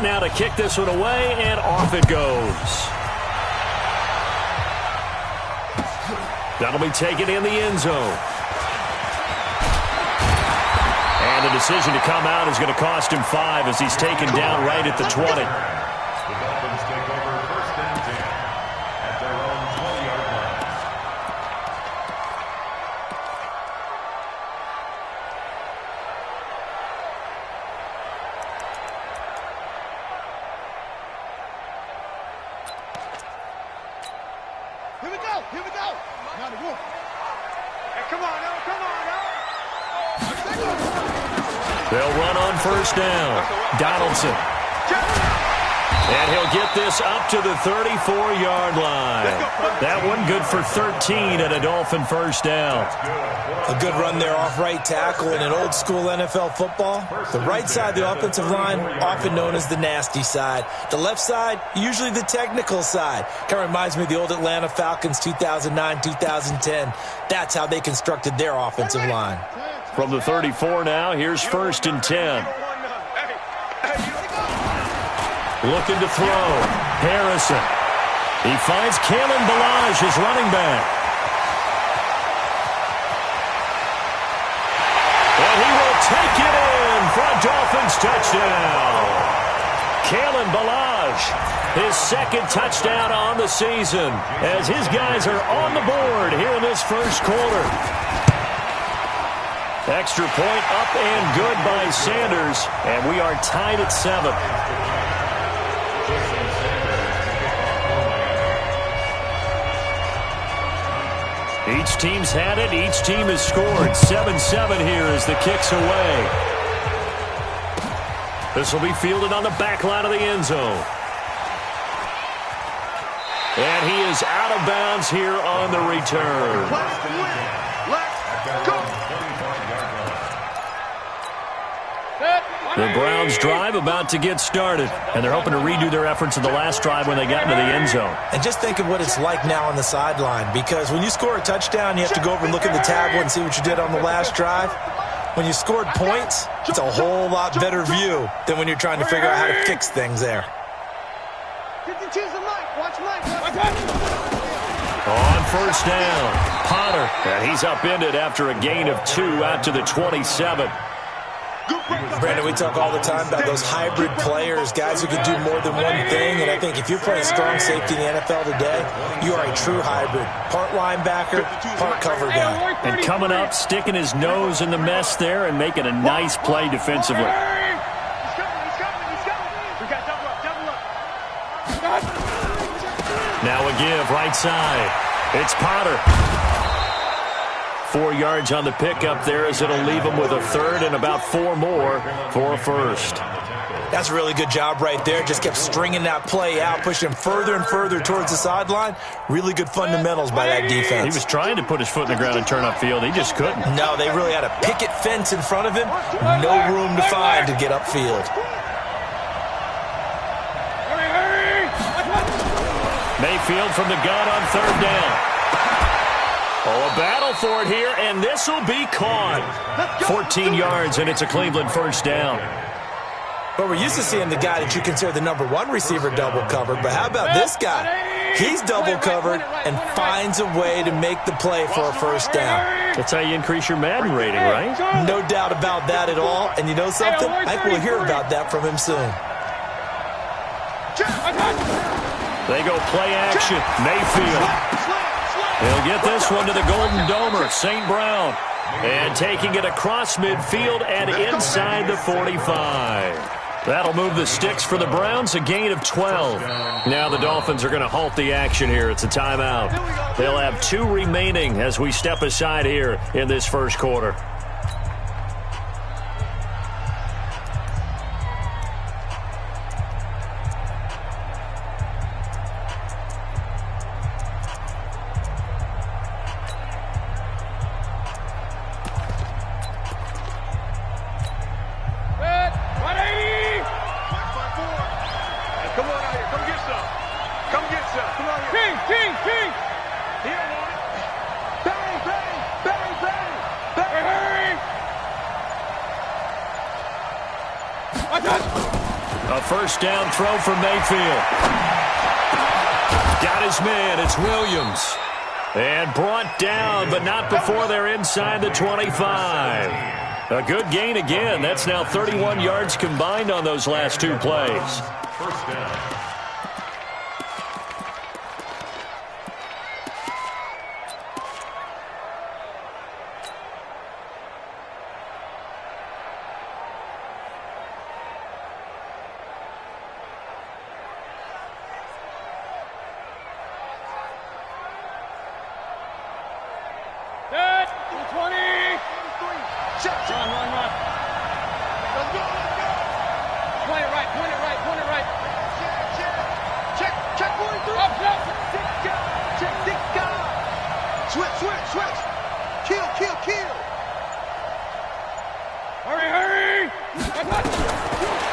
Now to kick this one away, and off it goes. That'll be taken in the end zone. And the decision to come out is going to cost him 5 as he's taken down right at the 20. The Dolphins take over 1st and 10 at their own 20-yard line. Here we go. Here we go. Now the wolf. Hey, come on, now. Come on, now. They'll run on 1st down. Donaldson. And he'll get this up to the 34-yard line. That one good for 13 and a Dolphin 1st down. A good run there off right tackle in an old-school NFL football. The right side of the offensive line, often known as the nasty side. The left side, usually the technical side. Kind of reminds me of the old Atlanta Falcons 2009-2010. That's how they constructed their offensive line. From the 34 now, here's 1st and 10. Looking to throw. Harrison. He finds Kalen Ballage, his running back. And he will take it in for a Dolphins touchdown. Kalen Ballage, his 2nd touchdown on the season, as his guys are on the board here in this 1st quarter. Extra point up and good by Sanders, and we are tied at 7. Each team's had it. Each team has scored. 7-7 here as the kick's away. This will be fielded on the back line of the end zone. And he is out of bounds here on the return. Let's go. The Browns' drive about to get started, and they're hoping to redo their efforts in the last drive when they got into the end zone. And just think of what it's like now on the sideline, because when you score a touchdown, you have to go over and look at the tablet and see what you did on the last drive. When you scored points, it's a whole lot better view than when you're trying to figure out how to fix things there. On 1st down, Potter, and he's upended after a gain of 2 out to the 27. Brandon, we talk all the time about those hybrid players, guys who can do more than one thing, and I think if you're playing strong safety in the NFL today, you are a true hybrid. Part linebacker, part cover guy. And coming up, sticking his nose in the mess there and making a nice play defensively. Now a give, right side. It's Potter. 4 yards on the pickup there as it'll leave him with a 3rd and about 4 more for a 1st. That's a really good job right there. Just kept stringing that play out, pushing him further and further towards the sideline. Really good fundamentals by that defense. He was trying to put his foot in the ground and turn upfield. He just couldn't. No, they really had a picket fence in front of him. No room to find to get upfield. Mayfield from the gun on 3rd down. Oh, a battle for it here, and this will be caught. 14 yards, and it's a Cleveland 1st down. But we're used to seeing the guy that you consider the number 1 receiver double covered. But how about this guy? He's double covered and finds a way to make the play for a 1st down. That's how you increase your Madden rating, right? No doubt about that at all. And you know something? I think we'll hear about that from him soon. They go play action. Mayfield. He'll get this one to the Golden Domer, St. Brown. And taking it across midfield and inside the 45. That'll move the sticks for the Browns, a gain of 12. Now the Dolphins are going to halt the action here. It's a timeout. They'll have 2 remaining as we step aside here in this 1st quarter. A first down throw for Mayfield. Got his man. It's Williams. And brought down, but not before they're inside the 25. A good gain again. That's now 31 yards combined on those last two plays. First down.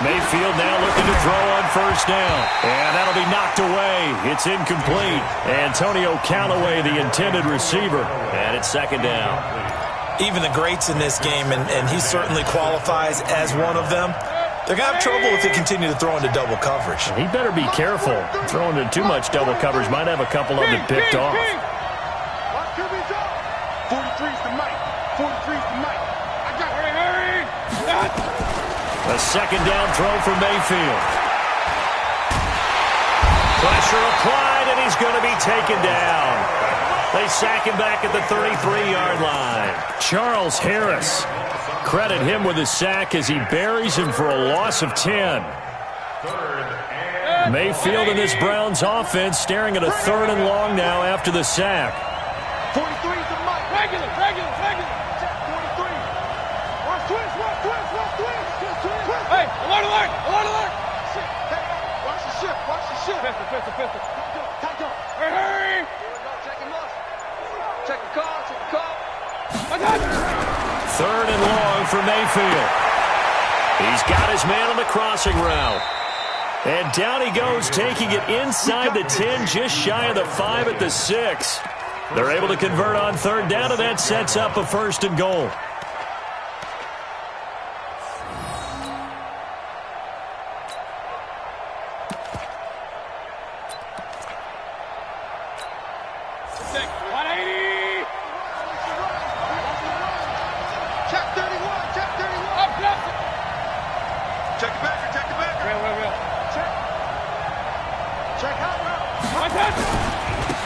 Mayfield now looking to throw on first down. And that'll be knocked away. It's incomplete. Antonio Callaway, the intended receiver. And it's second down. Even the greats in this game, and he certainly qualifies as one of them, they're going to have trouble if they continue to throw into double coverage. He better be careful. Throwing into too much double coverage might have a couple of them picked off. 43's the mic. 43's the mic. I got hurry. A second down throw for Mayfield. Pressure applied, and he's going to be taken down. They sack him back at the 33-yard line. Charles Harris. Credit him with his sack as he buries him for a loss of 10. Mayfield and this Browns offense staring at a 3rd and long now after the sack. 43's the mic. Regular. 43. Watch twist. Hey, alert. Hey, watch the ship. Pistol. Tight up. Hurry. Here we go. Check him up. Check the car. I got it. 3rd and long for Mayfield. He's got his man on the crossing route. And down he goes, taking it inside the 10, just shy of the 5 at the 6. They're able to convert on 3rd down, and that sets up a 1st and goal.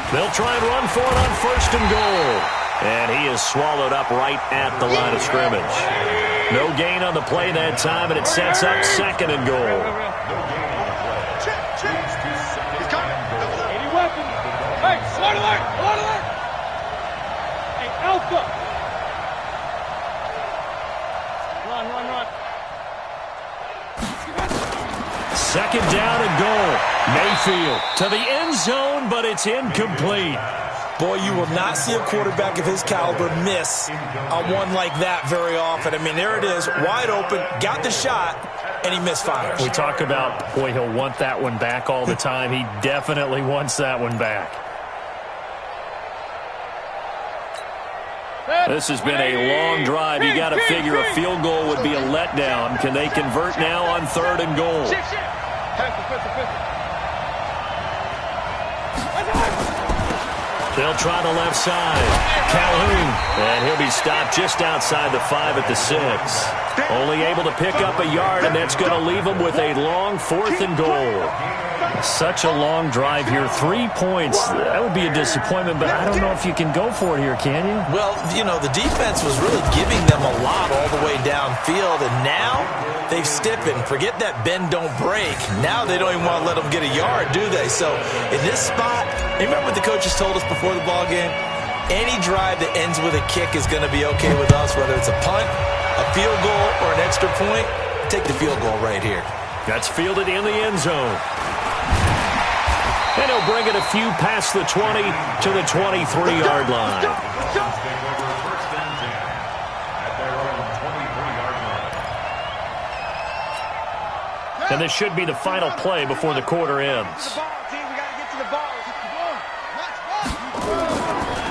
They'll try and run for it on 1st and goal. And he is swallowed up right at the line of scrimmage. No gain on the play that time, and it sets up 2nd and goal. He's coming. Any weapon. Hey, alert. Hey, Alpha. Run. 2nd down and goal. Mayfield to the end zone, but it's incomplete. Boy, you will not see a quarterback of his caliber miss on one like that very often. I mean, there it is, wide open, got the shot, and he misfires. We talk about, boy, he'll want that one back all the time. He definitely wants that one back. This has been a long drive. You got to figure a field goal would be a letdown. Can they convert now on 3rd and goal? They'll try the left side. Calhoun. And he'll be stopped just outside the 5 at the 6. Only able to pick up a yard, and that's going to leave him with a long 4th and goal. Such a long drive here. 3 points. That would be a disappointment, but I don't know if you can go for it here, can you? Well, you know, the defense was really giving them a lot all the way downfield, and now they've stiffened. Forget that bend, don't break. Now they don't even want to let them get a yard, do they? So in this spot, remember what the coaches told us before the ball game? Any drive that ends with a kick is going to be okay with us, whether it's a punt, a field goal, or an extra point. Take the field goal right here. That's fielded in the end zone. And he'll bring it a few past the 20 to the 23-yard line. And this should be the final play before the quarter ends.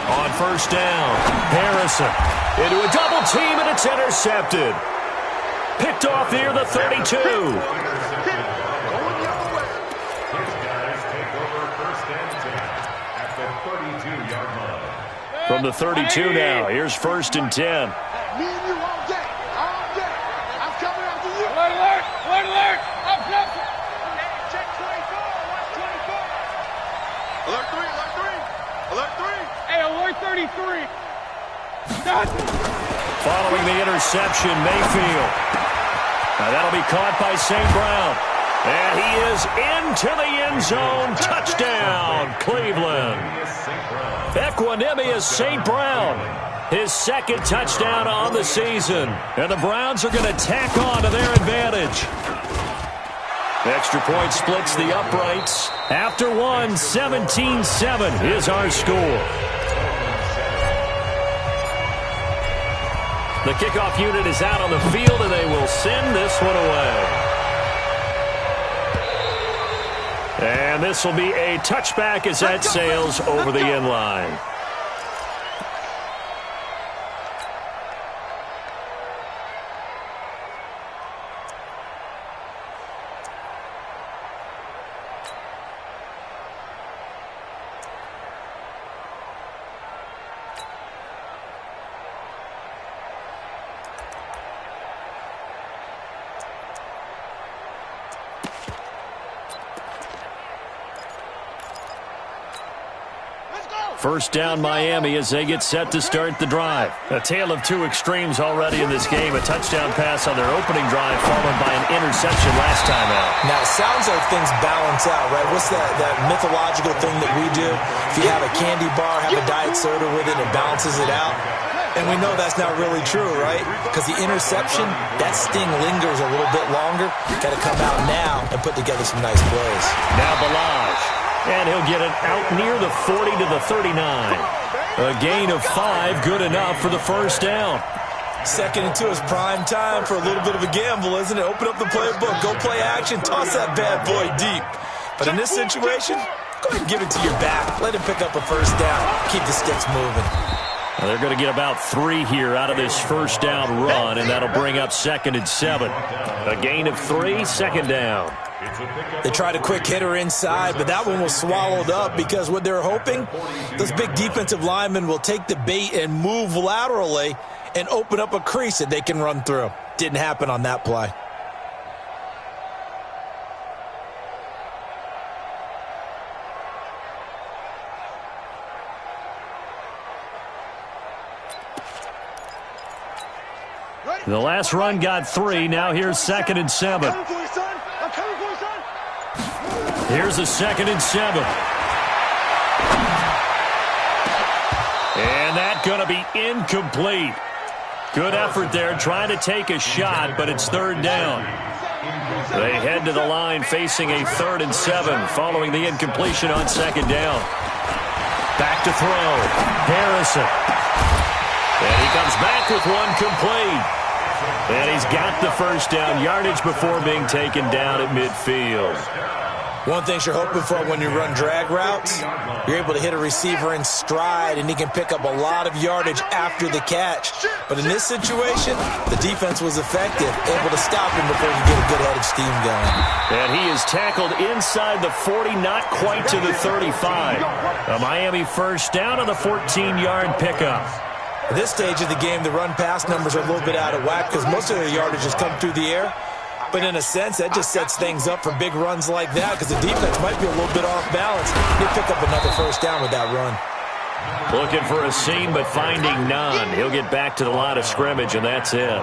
On 1st down, Harrison into a double team, and it's intercepted. Picked off near the 32. From the 32 now, here's 1st and 10. Me and you all day. All day. I'm coming after you. Alert, alert, alert. I'm coming. Check 24. Watch 24. Alert 3, alert 3. Alert 3. Hey, alert 33. Following the interception, Mayfield. Now that'll be caught by St. Brown. And he is into the end zone. Touchdown, Cleveland. Equanimous St. Brown. His 2nd touchdown on the season. And the Browns are going to tack on to their advantage. Extra point splits the uprights. After one, 17-7 is our score. The kickoff unit is out on the field, and they will send this one away. And this will be a touchback as that sails over the end line. First down, Miami, as they get set to start the drive. A tale of two extremes already in this game. A touchdown pass on their opening drive, followed by an interception last time out. Now, it sounds like things balance out, right? What's that mythological thing that we do? If you have a candy bar, have a diet soda with it, it balances it out. And we know that's not really true, right? Because the interception, that sting lingers a little bit longer. Got to come out now and put together some nice plays. Now Balaj. And he'll get it out near the 40 to the 39. A gain of 5, good enough for the first down. 2nd and 2 is prime time for a little bit of a gamble, isn't it? Open up the playbook, go play action, toss that bad boy deep. But in this situation, go ahead and give it to your back. Let him pick up a first down. Keep the sticks moving. Well, they're going to get about 3 here out of this first down run, and that'll bring up 2nd and 7. A gain of 3, 2nd down. They tried a quick hitter inside, but that one was swallowed up because what they're hoping, those big defensive linemen will take the bait and move laterally and open up a crease that they can run through. Didn't happen on that play. The last run got 3. Now here's 2nd and 7. Here's a 2nd and 7. And that's going to be incomplete. Good effort there trying to take a shot, but it's 3rd down. They head to the line facing a 3rd and 7 following the incompletion on 2nd down. Back to throw. Harrison. And he comes back with one complete. And he's got the first down yardage before being taken down at midfield. One thing you're hoping for when you run drag routes, you're able to hit a receiver in stride, and he can pick up a lot of yardage after the catch. But in this situation, the defense was effective, able to stop him before he get a good head of steam going. And he is tackled inside the 40, not quite to the 35. A Miami first down on the 14-yard pickup. At this stage of the game, the run-pass numbers are a little bit out of whack because most of their yardage has come through the air. But in a sense, that just sets things up for big runs like that because the defense might be a little bit off balance. He'll pick up another first down with that run. Looking for a seam, but finding none. He'll get back to the line of scrimmage, and that's it.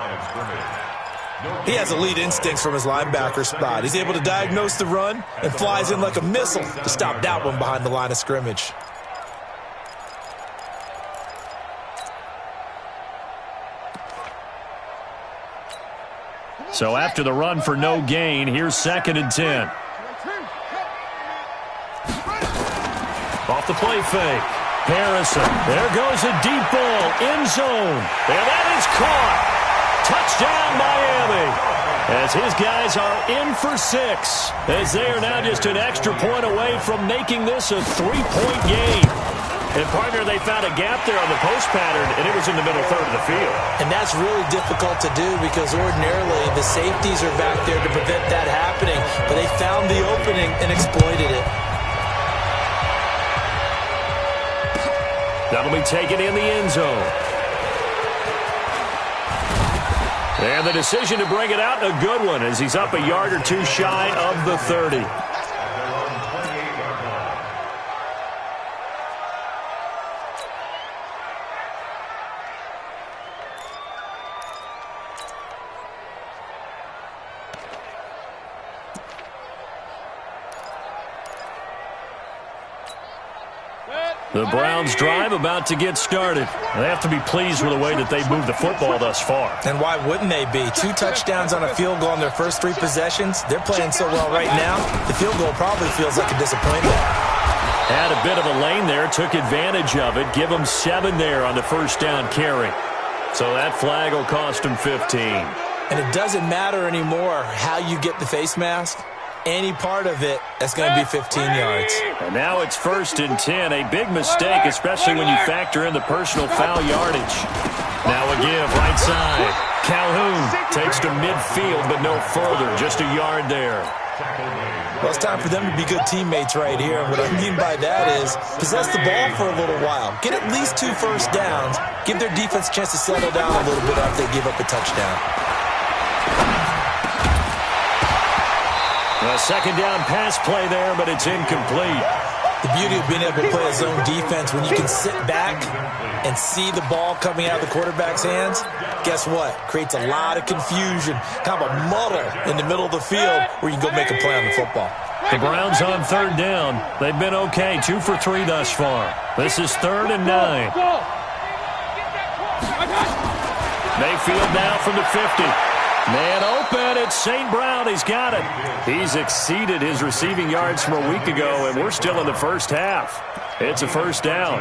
He has elite instincts from his linebacker spot. He's able to diagnose the run and flies in like a missile to stop that one behind the line of scrimmage. So after the run for no gain, here's 2nd and 10. Off the play fake. Harrison. There goes a deep ball. End zone. And that is caught. Touchdown, Miami. As his guys are in for 6. As they are now just an extra point away from making this a 3-point game. And, partner, they found a gap there on the post pattern, and it was in the middle third of the field. And that's really difficult to do because ordinarily the safeties are back there to prevent that happening. But they found the opening and exploited it. That'll be taken in the end zone. And the decision to bring it out, a good one, as he's up a yard or two shy of the 30. The Browns' drive about to get started. They have to be pleased with the way that they've moved the football thus far. And why wouldn't they be? 2 touchdowns on a field goal in their first 3 possessions. They're playing so well right now, the field goal probably feels like a disappointment. Had a bit of a lane there, took advantage of it. Give them 7 there on the first down carry. So that flag will cost them 15. And it doesn't matter anymore how you get the face mask. Any part of it, that's going to be 15 yards. And now it's 1st and 10. A big mistake, especially when you factor in the personal foul yardage. Now a give, right side. Calhoun takes to midfield, but no further. Just a yard there. Well, it's time for them to be good teammates right here. And what I mean by that is possess the ball for a little while. Get at least 2 first downs. Give their defense a chance to settle down a little bit after they give up a touchdown. A second down pass play there, but it's incomplete. The beauty of being able to play a zone defense, when you can sit back and see the ball coming out of the quarterback's hands, guess what? Creates a lot of confusion, kind of a muddle in the middle of the field where you can go make a play on the football. The Browns on 3rd down. They've been okay, 2 for 3 thus far. This is 3rd and 9. Mayfield now from the 50. Man open, it's St. Brown. He's got it. He's exceeded his receiving yards from a week ago, and we're still in the first half. It's a first down.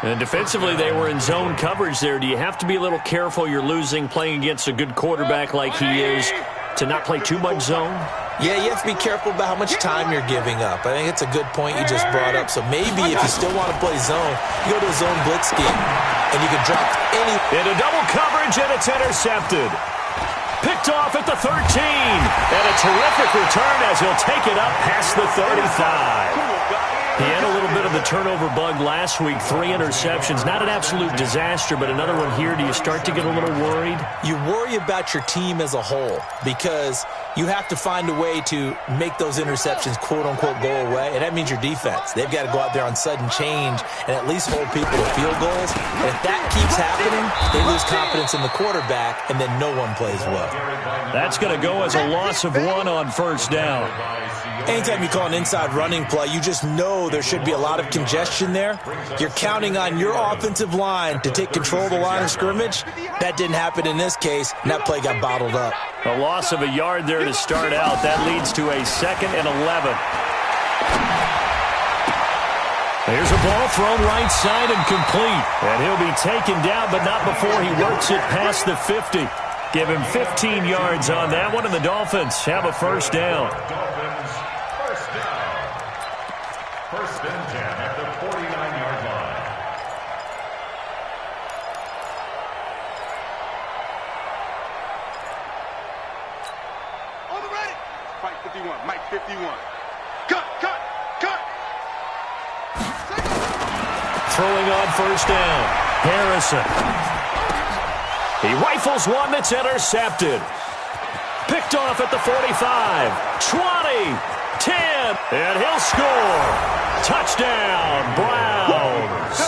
And defensively, they were in zone coverage there. Do you have to be a little careful? You're losing playing against a good quarterback like he is to not play too much zone? Yeah, you have to be careful about how much time you're giving up. I think it's a good point you just brought up. So maybe if you still want to play zone, you go to a zone blitz scheme, and you can drop any... Into double coverage, and it's intercepted. Picked off at the 13. And a terrific return as he'll take it up past the 35. He had a little bit of the turnover bug last week. 3 interceptions. Not an absolute disaster, but another one here. Do you start to get a little worried? You worry about your team as a whole because you have to find a way to make those interceptions, quote-unquote, go away. And that means your defense. They've got to go out there on sudden change and at least hold people to field goals. And if that keeps happening, they lose confidence in the quarterback, and then no one plays well. That's going to go as a loss of 1 on first down. Anytime you call an inside running play, you just know there should be a lot of congestion there. You're counting on your offensive line to take control of the line of scrimmage. That didn't happen in this case, and that play got bottled up. A loss of a yard there to start out. That leads to a 2nd and 11. Here's a ball thrown right side and complete. And he'll be taken down, but not before he works it past the 50. Give him 15 yards on that one, and the Dolphins have a first down. First and 10 at the 49-yard line. On the ready. Mike 51. Mike 51. Cut, cut, cut. Throwing on first down. Harrison. He rifles one that's intercepted. Picked off at the 45. 20. 10. And he'll score. Touchdown, Browns.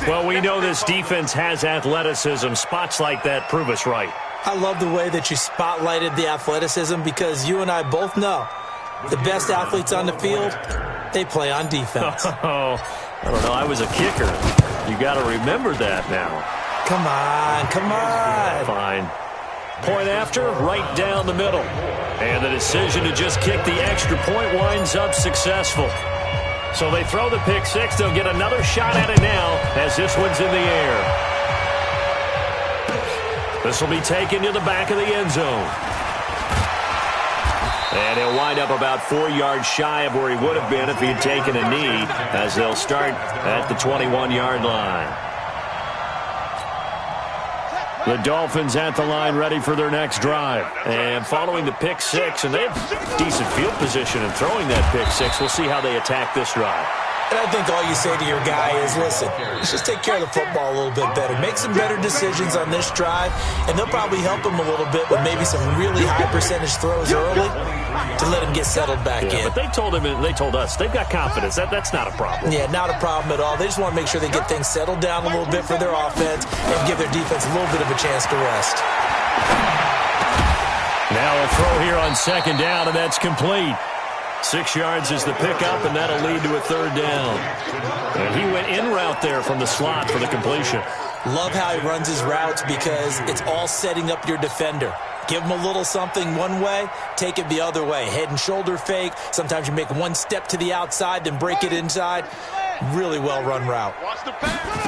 Well, we know this defense has athleticism. Spots like that prove us right. I love the way that you spotlighted the athleticism because you and I both know the best athletes on the field, they play on defense. Oh, I don't know. I was a kicker. You got to remember that now. Come on, come on. Fine. Point after, right down the middle. And the decision to just kick the extra point winds up successful. So they throw the pick six. They'll get another shot at it now as this one's in the air. This will be taken to the back of the end zone. And he'll wind up about 4 yards shy of where he would have been if he had taken a knee, as they'll start at the 21-yard line. The Dolphins at the line ready for their next drive. And following the pick six, and they have decent field position in throwing that pick six. We'll see how they attack this drive. And I think all you say to your guy is, listen, let's just take care of the football a little bit better. Make some better decisions on this drive, and they'll probably help him a little bit with maybe some really high percentage throws early to let him get settled back in. But they told him, and they told us, they've got confidence. That's not a problem. Yeah, not a problem at all. They just want to make sure they get things settled down a little bit for their offense and give their defense a little bit of a chance to rest. Now a throw here on second down, and that's complete. 6 yards is the pickup, and that'll lead to a third down. And he went in route there from the slot for the completion. Love how he runs his routes because it's all setting up your defender. Give him a little something one way, take it the other way. Head and shoulder fake. Sometimes you make one step to the outside, then break it inside. Really well-run route. Watch the pass.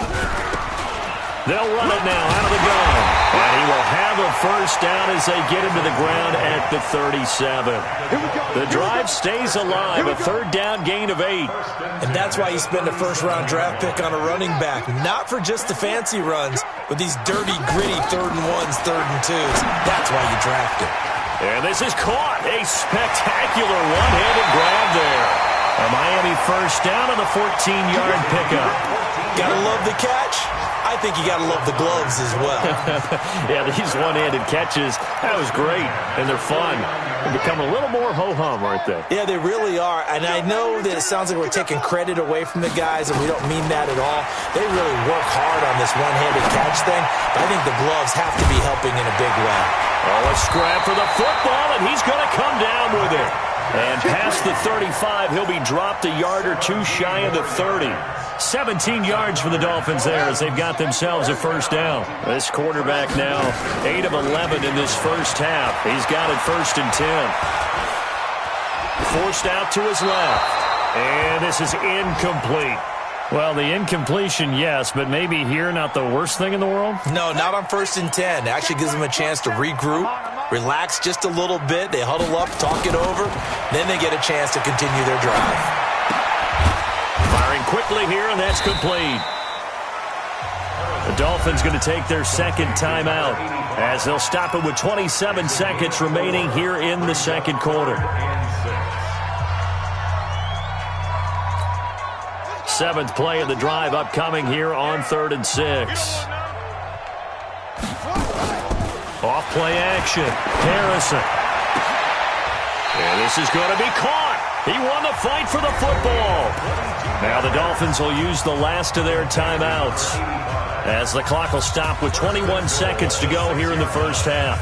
They'll run it now out of the gun. And he will have a first down as they get him to the ground at the 37. The drive stays alive, a third down gain of 8. And that's why you spend a first-round draft pick on a running back. Not for just the fancy runs, but these dirty, gritty 3rd and 1s, 3rd and 2s. That's why you draft him. And this is caught. A spectacular one-handed grab there. A Miami first down on the 14-yard pickup. Gotta love the catch. I think you got to love the gloves as well. Yeah, these one-handed catches, that was great, and they're fun. They become a little more ho-hum, aren't they? Yeah, they really are, and I know that it sounds like we're taking credit away from the guys, and we don't mean that at all. They really work hard on this one-handed catch thing, but I think the gloves have to be helping in a big way. Oh, a scrap for the football, and he's going to come down with it. And past the 35, he'll be dropped a yard or two shy of the 30. 17 yards for the Dolphins there as they've got themselves a first down. This quarterback now 8 of 11 in this first half. He's got it 1st and 10. Forced out to his left. And this is incomplete. Well, the incompletion, yes, but maybe here not the worst thing in the world? No, not on 1st and 10. It actually gives them a chance to regroup, relax just a little bit. They huddle up, talk it over. Then they get a chance to continue their drive. Firing quickly here, and that's complete. The Dolphins going to take their second timeout as they'll stop it with 27 seconds remaining here in the second quarter. 7th play of the drive upcoming here on 3rd and 6. Off play action. Harrison. And this is going to be caught. He won the fight for the football. Now the Dolphins will use the last of their timeouts as the clock will stop with 21 seconds to go here in the first half.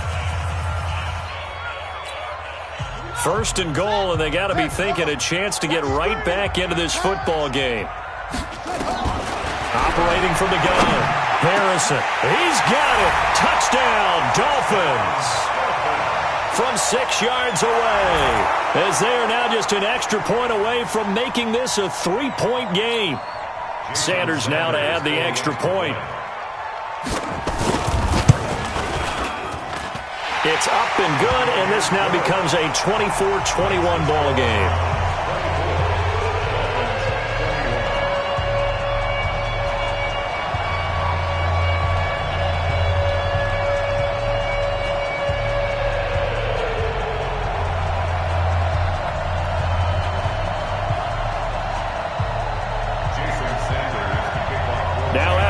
1st and goal, and they got to be thinking a chance to get right back into this football game. Operating from the gun, Harrison. He's got it. Touchdown, Dolphins. From 6 yards away, as they are now just an extra point away from making this a 3-point game. Sanders now to add the extra point. It's up and good, and this now becomes a 24-21 ball game.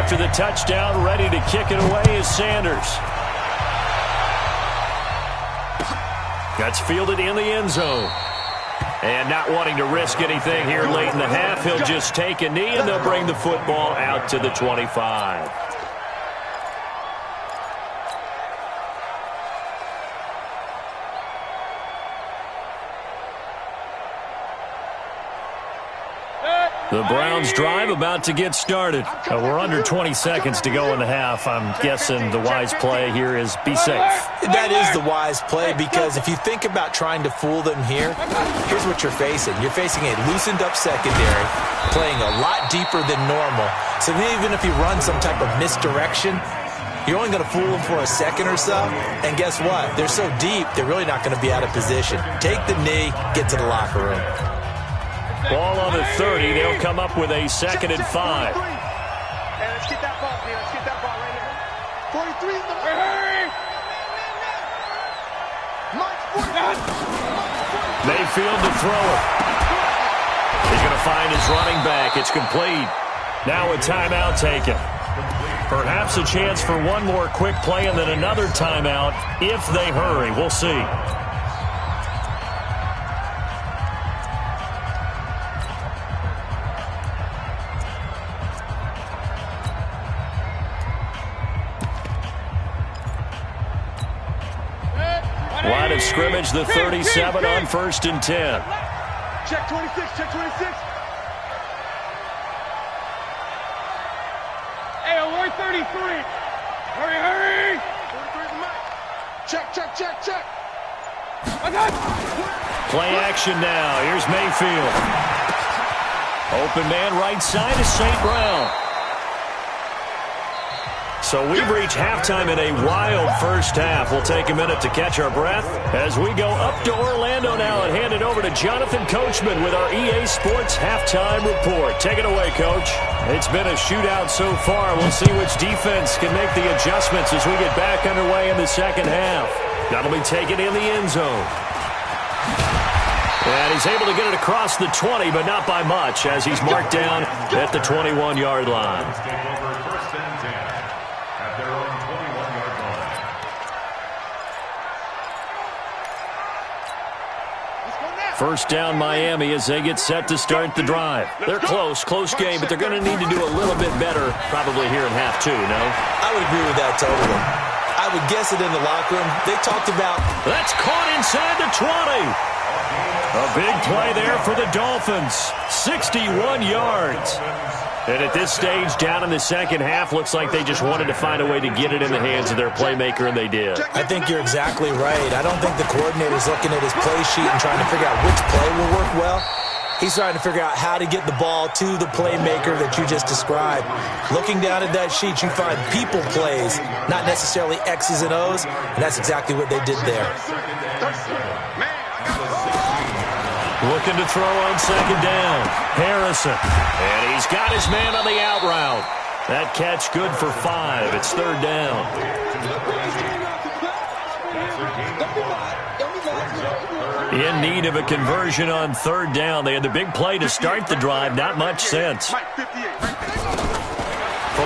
After the touchdown, ready to kick it away is Sanders. That's fielded in the end zone. And not wanting to risk anything here late in the half, he'll just take a knee, and they'll bring the football out to the 25. The Browns drive about to get started. We're under 20 seconds to go in the half. I'm guessing the wise play here is be safe. That is the wise play, because if you think about trying to fool them here, here's what you're facing. You're facing a loosened up secondary, playing a lot deeper than normal. So even if you run some type of misdirection, you're only going to fool them for a second or so. And guess what? They're so deep, they're really not going to be out of position. Take the knee, get to the locker room. Ball on the 30. They'll come up with a 2nd and 5. Hey, let's get that ball here. Let's get that ball right here. 43 in the hurry! Mike's 40. Mayfield to throw it. He's going to find his running back. It's complete. Now a timeout taken. Perhaps a chance for one more quick play and then another timeout if they hurry. We'll see. Line of scrimmage, the 37 on 1st and 10. Check 26, check 26. Hey, alert 33. Hurry, hurry. 33 is the mic. Check. Play action now. Here's Mayfield. Open man right side is St. Brown. So we've reached halftime in a wild first half. We'll take a minute to catch our breath as we go up to Orlando now and hand it over to Jonathan Coachman with our EA Sports Halftime Report. Take it away, Coach. It's been a shootout so far. We'll see which defense can make the adjustments as we get back underway in the second half. That'll be taken in the end zone. And he's able to get it across the 20, but not by much as he's marked down at the 21-yard line. First down Miami as they get set to start the drive. They're close game, but they're going to need to do a little bit better probably here in half two, no? I would agree with that totally. I would guess it in the locker room. They talked about... That's caught inside the 20. A big play there for the Dolphins. 61 yards. And at this stage, down in the second half, looks like they just wanted to find a way to get it in the hands of their playmaker, and they did. I think you're exactly right. I don't think the coordinator's looking at his play sheet and trying to figure out which play will work well. He's trying to figure out how to get the ball to the playmaker that you just described. Looking down at that sheet, you find people plays, not necessarily X's and O's, and that's exactly what they did there. Looking to throw on second down. Harrison. And he's got his man on the out route. That catch good for 5. It's third down. In need of a conversion on third down. They had the big play to start the drive. Not much sense. From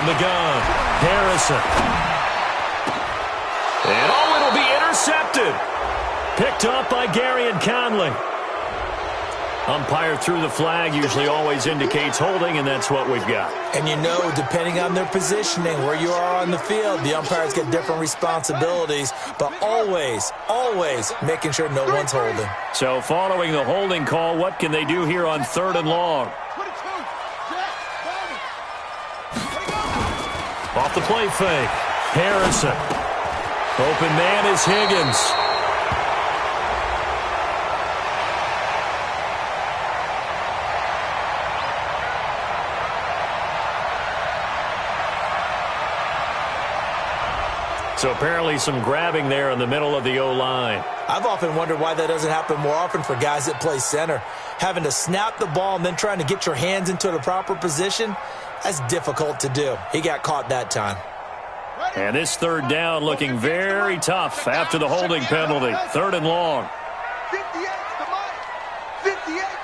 the gun, Harrison. And it'll be intercepted. Picked off by Gary and Conley. Umpire threw the flag, usually always indicates holding, and that's what we've got. And you know, depending on their positioning, where you are on the field, the umpires get different responsibilities, but always making sure no one's holding. So following the holding call, what can they do here on third and long? Off the play fake, Harrison. Open man is Higgins. So apparently some grabbing there in the middle of the O-line. I've often wondered why that doesn't happen more often for guys that play center. Having to snap the ball and then trying to get your hands into the proper position, that's difficult to do. He got caught that time. And this third down looking very tough after the holding penalty. Third and long. 58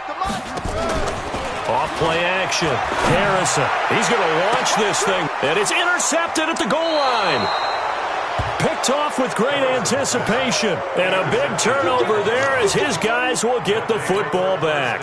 the mic. Off play action. Harrison. He's going to launch this thing. And it's intercepted at the goal line. Picked off with great anticipation. And a big turnover there as his guys will get the football back.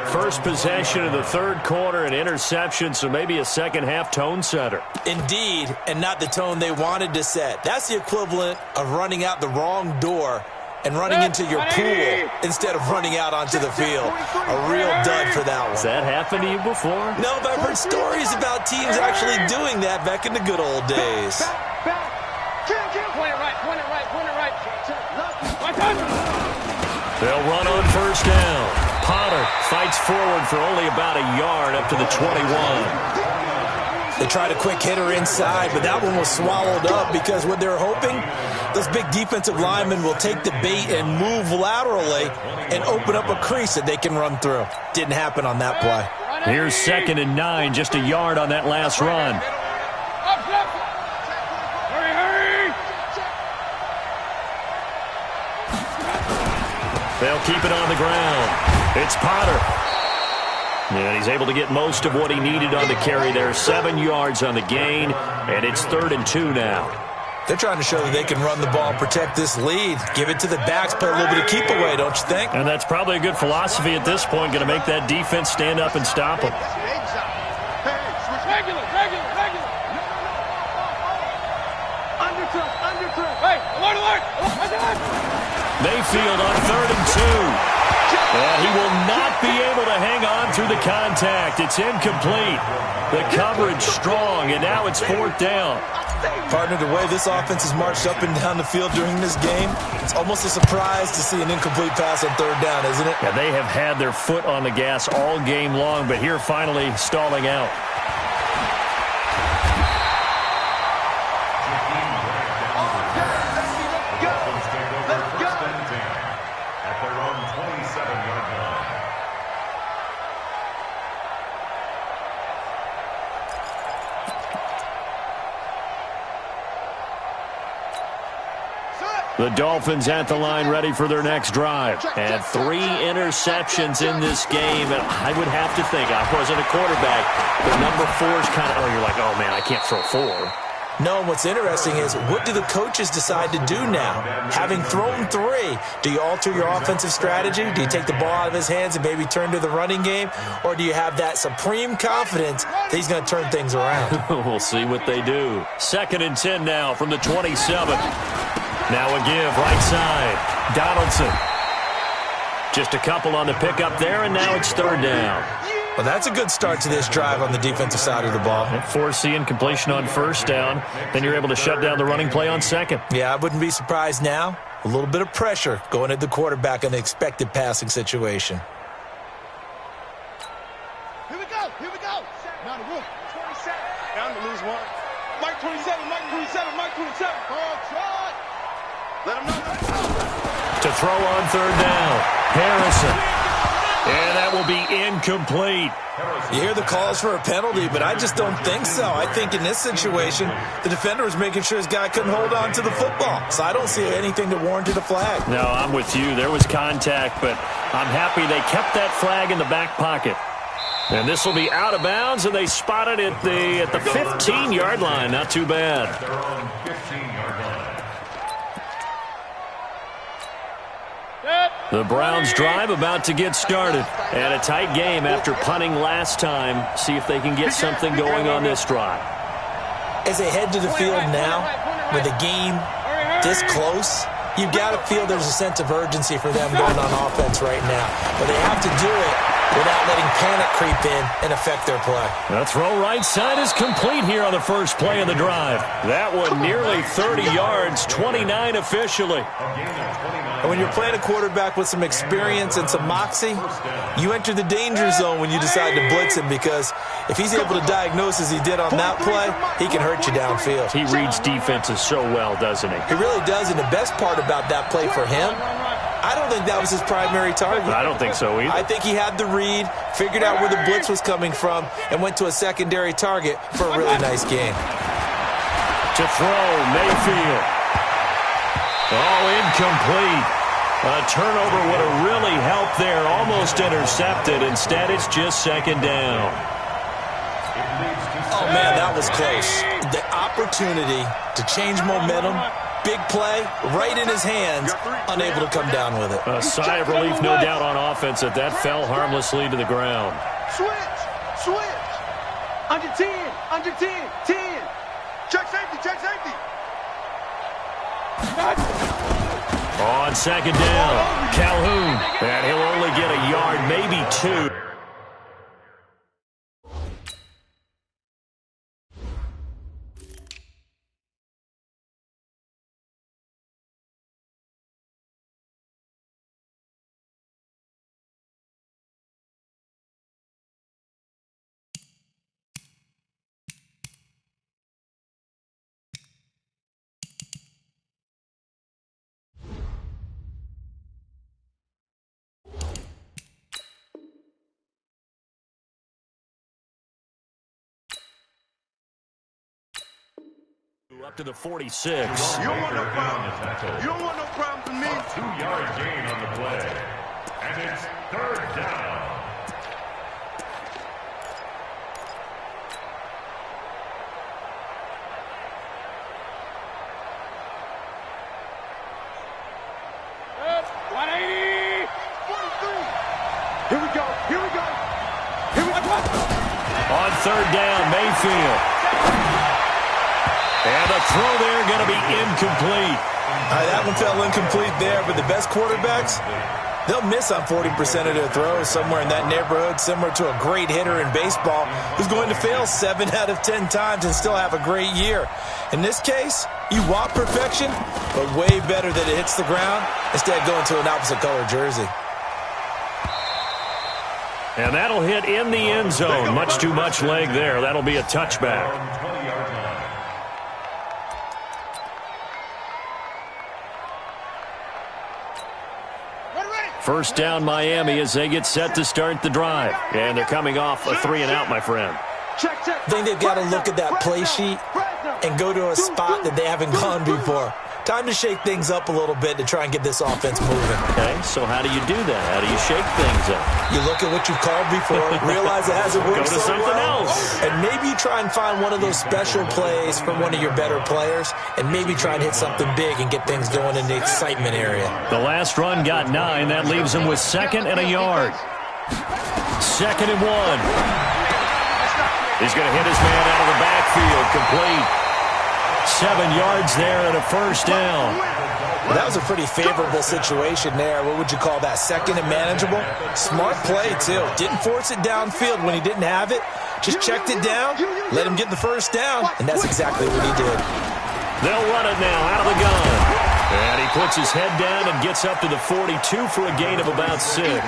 First possession of the third quarter, an interception, so maybe a second-half tone setter. Indeed, and not the tone they wanted to set. That's the equivalent of running out the wrong door and running into your pool instead of running out onto the field. A real dud for that one. Has that happened to you before? No, but I've heard stories about teams actually doing that back in the good old days. They'll run on first down. Potter fights forward for only about a yard up to the 21. They tried a quick hitter inside, but that one was swallowed up because what they're hoping, those big defensive linemen will take the bait and move laterally and open up a crease that they can run through. Didn't happen on that play. Here's 2nd and 9, just a yard on that last run. They'll keep it on the ground. It's Potter. And he's able to get most of what he needed on the carry there. 7 yards on the gain, and it's 3rd and 2 now. They're trying to show that they can run the ball and protect this lead. Give it to the backs, play a little bit of keep away, don't you think? And that's probably a good philosophy at this point, going to make that defense stand up and stop them. Regular. Undercut. Hey, alert. Mayfield on 3rd and 2. And he will not be able to hang on through the contact. It's incomplete. The coverage strong, and now it's 4th down. Partner, the way this offense has marched up and down the field during this game, it's almost a surprise to see an incomplete pass on 3rd down, isn't it? Yeah, they have had their foot on the gas all game long, but here finally stalling out. The Dolphins at the line ready for their next drive. And 3 interceptions in this game. And I would have to think, I wasn't a quarterback, but number 4 is kind of, you're like, oh, man, I can't throw 4. No, what's interesting is, what do the coaches decide to do now? Having thrown 3, do you alter your offensive strategy? Do you take the ball out of his hands and maybe turn to the running game? Or do you have that supreme confidence that he's going to turn things around? We'll see what they do. 2nd and 10 now from the 27. Now a give, right side. Donaldson. Just a couple on the pickup there, and now it's 3rd down. Well, that's a good start to this drive on the defensive side of the ball. Forcing completion on 1st down. Then you're able to shut down the running play on 2nd. Yeah, I wouldn't be surprised now. A little bit of pressure going at the quarterback in an expected passing situation. Here we go. Now the roof. 27. Down to lose 1. Mike 27. Oh, try. Let him know. To throw on 3rd down. Harrison. And that will be incomplete. You hear the calls for a penalty, but I just don't think so. I think in this situation, the defender was making sure his guy couldn't hold on to the football. So I don't see anything that warranted a flag. No, I'm with you. There was contact, but I'm happy they kept that flag in the back pocket. And this will be out of bounds, and they spot it at the 15-yard line. Not too bad. The Browns drive about to get started. And a tight game after punting last time. See if they can get something going on this drive. As they head to the field now, with a game this close, you've got to feel there's a sense of urgency for them going on offense right now. But they have to do it without letting panic creep in and affect their play. The throw right side is complete here on the first play of the drive. That one nearly 30 yards, 29 officially. And when you're playing a quarterback with some experience and some moxie, you enter the danger zone when you decide to blitz him, because if he's able to diagnose as he did on that play, he can hurt you downfield. He reads defenses so well, doesn't he? He really does, and the best part about that play for him, I don't think that was his primary target. I don't think so either. I think he had the read, figured out where the blitz was coming from, and went to a secondary target for a really nice game. To throw, Mayfield. Oh, incomplete. A turnover would have really helped there. Almost intercepted. Instead, it's just 2nd down. Oh, man, that was close. The opportunity to change momentum, big play, right in his hands, unable to come down with it. A sigh of relief, no doubt, on offense that fell harmlessly to the ground. Switch. Under 10. 10. Check safety. On 2nd down, Calhoun. And he'll only get a yard, maybe 2. Up to the 46. You don't want no problems. You don't want no problems with me. A 2-yard gain on the play. And it's third down. Here we go. Here we go. Here we go. On third down, Mayfield. And the throw there going to be incomplete. That one fell incomplete there, but the best quarterbacks, they'll miss on 40% of their throws, somewhere in that neighborhood, similar to a great hitter in baseball who's going to fail 7 out of 10 times and still have a great year. In this case, you want perfection, but way better that it hits the ground instead of going to an opposite color jersey. And that'll hit in the end zone. Much too much leg there. That'll be a touchback. 20-yard line. First down, Miami, as they get set to start the drive. And they're coming off a 3-and-out, my friend. Check, check. I think they've got to look at that play sheet and go to a spot that they haven't gone before. Time to shake things up a little bit to try and get this offense moving. Okay, so how do you do that? How do you shake things up? You look at what you've called before, realize it hasn't worked Go to so something well, else. and maybe you try and find one of those special plays from one of your better players, and maybe try and hit something big and get things going in the excitement area. The last run got 9. That leaves him with 2nd and a yard. 2nd and 1. He's going to hit his man out of the backfield. Complete. 7 yards there and a first down. Well, that was a pretty favorable situation there. What would you call that? 2nd and manageable? Smart play, too. Didn't force it downfield when he didn't have it. Just checked it down, let him get the first down, and that's exactly what he did. They'll run it now out of the gun. And he puts his head down and gets up to the 42 for a gain of about 6. It's easy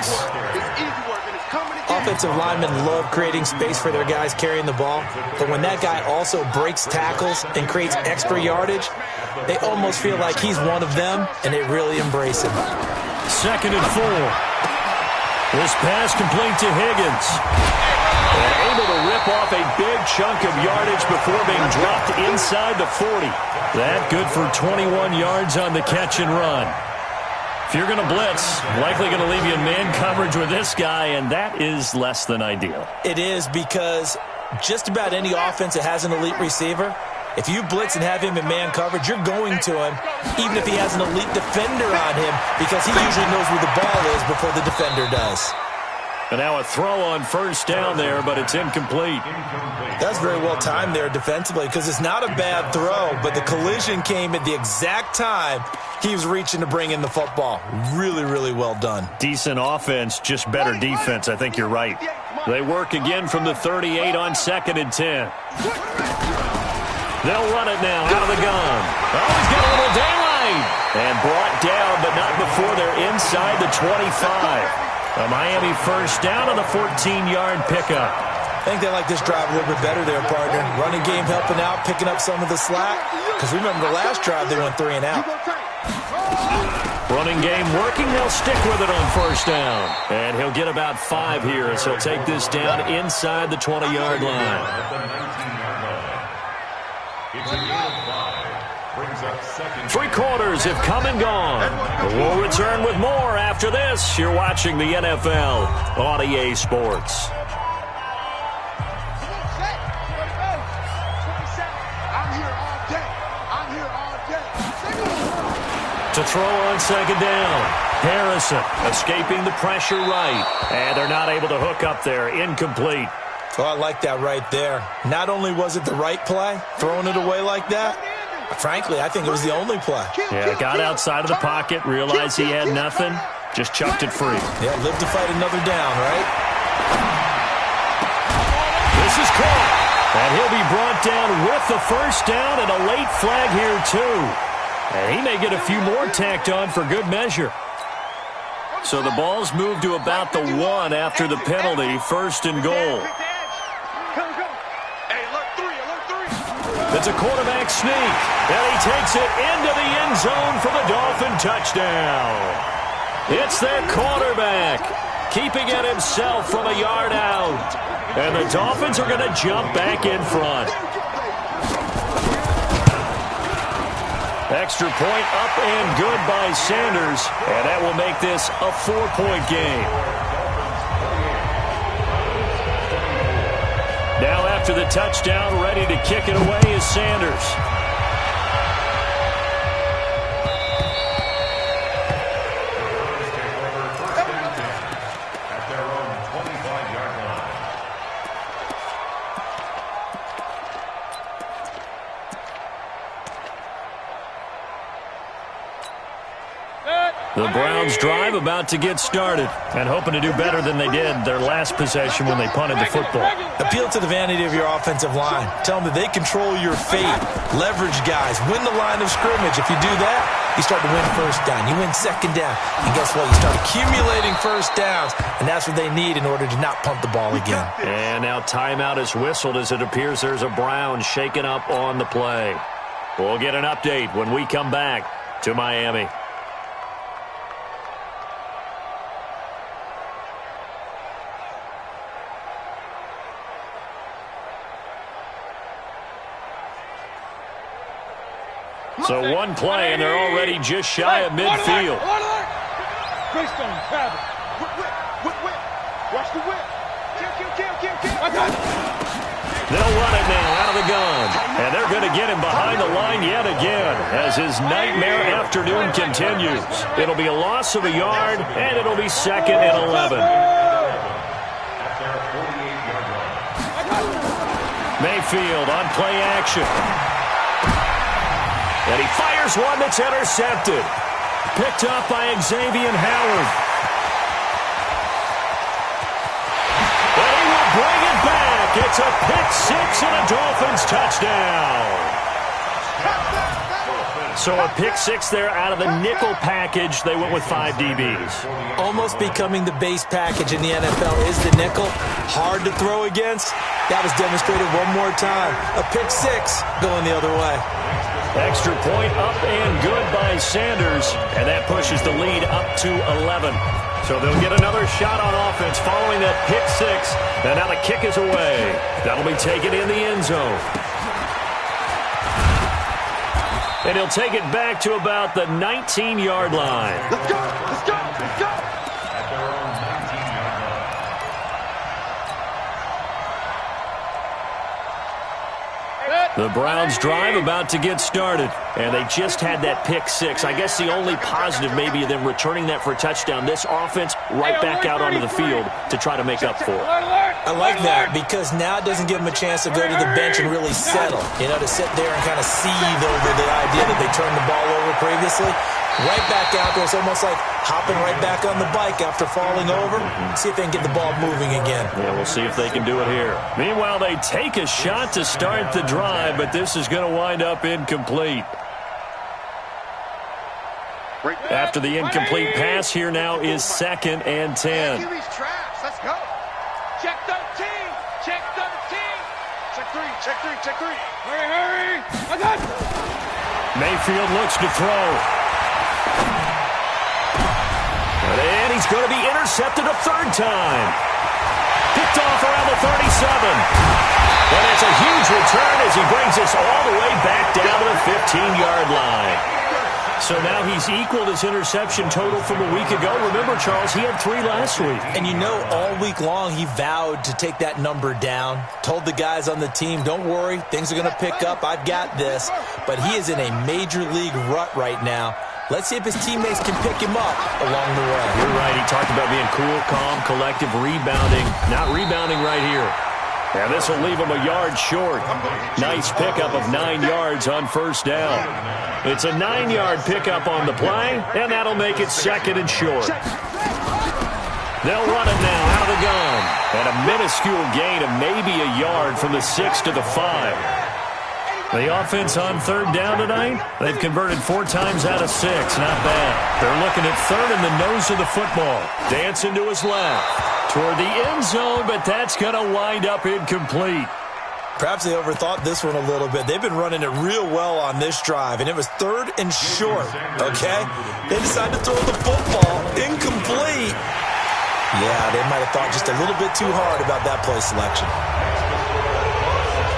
work, and it's coming again. Offensive linemen love creating space for their guys carrying the ball, but when that guy also breaks tackles and creates extra yardage, they almost feel like he's one of them, and they really embrace him. 2nd and 4. This pass complete to Higgins. And able to rip off a big chunk of yardage before being dropped inside the 40. That good for 21 yards on the catch and run. If you're going to blitz, likely going to leave you in man coverage with this guy, and that is less than ideal. It is, because just about any offense that has an elite receiver, if you blitz and have him in man coverage, you're going to him, even if he has an elite defender on him, because he usually knows where the ball is before the defender does. And now a throw on first down there, but it's incomplete. That's very well timed there defensively, because it's not a bad throw, but the collision came at the exact time he was reaching to bring in the football. Really, really well done. Decent offense, just better defense. I think you're right. They work again from the 38 on 2nd and 10. They'll run it now out of the gun. Oh, he's got a little daylight. And brought down, but not before they're inside the 25. A Miami first down on the 14-yard pickup. I think they like this drive a little bit better there, partner. Running game helping out, picking up some of the slack. Because remember the last drive, they went 3 and out. Running game working. They'll stick with it on first down. And he'll get about 5 here, so he'll take this down inside the 20-yard line. At the 19-yard line. It's a gain of 5. Brings up 2nd. 3 quarters have come and gone. We'll return with more after this. You're watching the NFL on EA Sports. To throw on 2nd down. Harrison escaping the pressure right. And they're not able to hook up there. Incomplete. Oh, I like that right there. Not only was it the right play, throwing it away like that, frankly, I think it was the only play. Yeah, got outside of the pocket, realized he had nothing, just chucked it free. Yeah, live to fight another down, right? This is caught. And he'll be brought down with the first down and a late flag here, too. And he may get a few more tacked on for good measure. So the ball's moved to about the 1 after the penalty, 1st and goal. It's a quarterback sneak, and he takes it into the end zone for the Dolphin touchdown. It's their quarterback, keeping it himself from a yard out. And the Dolphins are going to jump back in front. Extra point up and good by Sanders, and that will make this a 4-point game. Now after the touchdown, ready to kick it away is Sanders. The Browns drive about to get started and hoping to do better than they did their last possession when they punted the football. Appeal to the vanity of your offensive line. Tell them that they control your fate. Leverage guys. Win the line of scrimmage. If you do that, you start to win first down. You win second down. And guess what? You start accumulating first downs, and that's what they need in order to not punt the ball again. And now timeout is whistled as it appears there's a Brown shaken up on the play. We'll get an update when we come back to Miami. So one play, and they're already just shy of midfield. Greystone, travel. Whip. Watch the whip. Kill. They'll run it now out of the gun. And they're going to get him behind the line yet again as his nightmare afternoon continues. It'll be a loss of a yard, and it'll be 2nd and 11. Mayfield on play action. And he fires one that's intercepted. Picked up by Xavier Howard. And he will bring it back. It's a pick-6 and a Dolphins touchdown. So a pick-6 there out of the nickel package. They went with 5 DBs. Almost becoming the base package in the NFL is the nickel. Hard to throw against. That was demonstrated one more time. A pick-6 going the other way. Extra point up and good by Sanders, and that pushes the lead up to 11. So they'll get another shot on offense following that pick-6, and now the kick is away. That'll be taken in the end zone. And he'll take it back to about the 19-yard line. Let's go. At their own 19-yard line. The Browns drive about to get started, and they just had that pick-6. I guess the only positive maybe of them returning that for a touchdown. This offense right back out onto the field to try to make up for it. I like that because now it doesn't give them a chance to go to the bench and really settle. You know, to sit there and kind of seethe over the idea that they turned the ball over previously. Right back out there. It's almost like hopping right back on the bike after falling over. See if they can get the ball moving again. Yeah, we'll see if they can do it here. Meanwhile, they take a shot to start the drive, but this is going to wind up incomplete. After the incomplete pass, here now is 2nd and 10. Give these traps. Let's go. Check 13. Check 13. Check 3. Hurry. I got it. Mayfield looks to throw. And he's going to be intercepted a 3rd time. Picked off around the 37. And it's a huge return as he brings us all the way back down to the 15-yard line. So now he's equaled his interception total from a week ago. Remember, Charles, he had 3 last week. And you know, all week long he vowed to take that number down. Told the guys on the team, don't worry, things are going to pick up. I've got this. But he is in a major league rut right now. Let's see if his teammates can pick him up along the way. You're right. He talked about being cool, calm, collective, rebounding. Not rebounding right here. And this will leave him a yard short. Nice pickup of 9 yards on 1st down. It's a 9-yard pickup on the play, and that'll make it 2nd and short. They'll run it now out of the gun. And a minuscule gain of maybe a yard from the 6 to the 5. The offense on 3rd down tonight, they've converted 4 times out of 6. Not bad. They're looking at 3rd in the nose of the football. Dancing to his left. Toward the end zone, but that's going to wind up incomplete. Perhaps they overthought this one a little bit. They've been running it real well on this drive, and it was 3rd and short, okay? They decided to throw the football incomplete. Yeah, they might have thought just a little bit too hard about that play selection.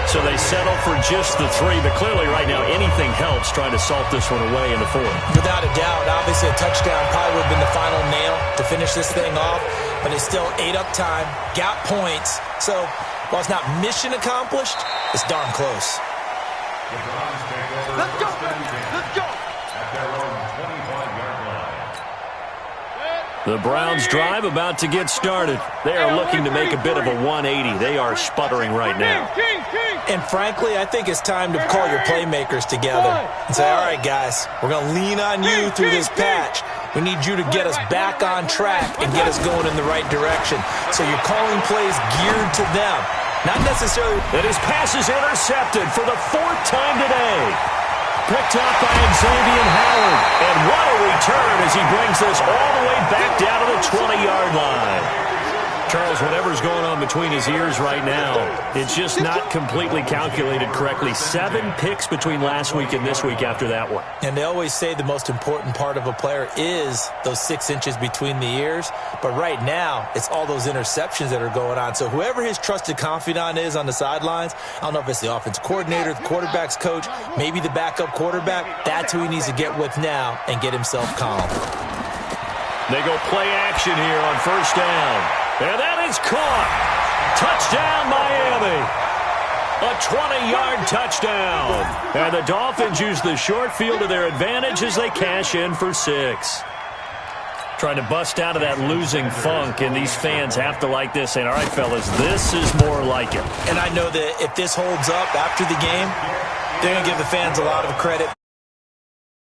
So they settle for just the 3, but clearly right now anything helps trying to salt this one away in the 4th. Without a doubt, obviously a touchdown probably would have been the final nail to finish this thing off, but it's still ate up time, got points. So while it's not mission accomplished, it's darn close. The Browns take over Let's go, first and 10 let's go. at their own 25-yard line. The Browns drive about to get started. They are looking to make a bit of a 180. They are sputtering right now. And frankly, I think it's time to call your playmakers together and say, all right, guys, we're going to lean on you through this patch. We need you to get us back on track and get us going in the right direction. So you're calling plays geared to them. Not necessarily. And his pass is intercepted for the 4th time today. Picked up by Xavier Howard. And what a return as he brings this all the way back down to the 20-yard line. Charles, whatever's going on between his ears right now, it's just not completely calculated correctly. 7 picks between last week and this week after that one. And they always say the most important part of a player is those 6 inches between the ears. But right now, it's all those interceptions that are going on. So whoever his trusted confidant is on the sidelines, I don't know if it's the offense coordinator, the quarterback's coach, maybe the backup quarterback, that's who he needs to get with now and get himself calm. They go play action here on 1st down. And that is caught. Touchdown, Miami. A 20-yard touchdown. And the Dolphins use the short field to their advantage as they cash in for 6. Trying to bust out of that losing funk, and these fans have to like this, saying, all right, fellas, this is more like it. And I know that if this holds up after the game, they're going to give the fans a lot of credit.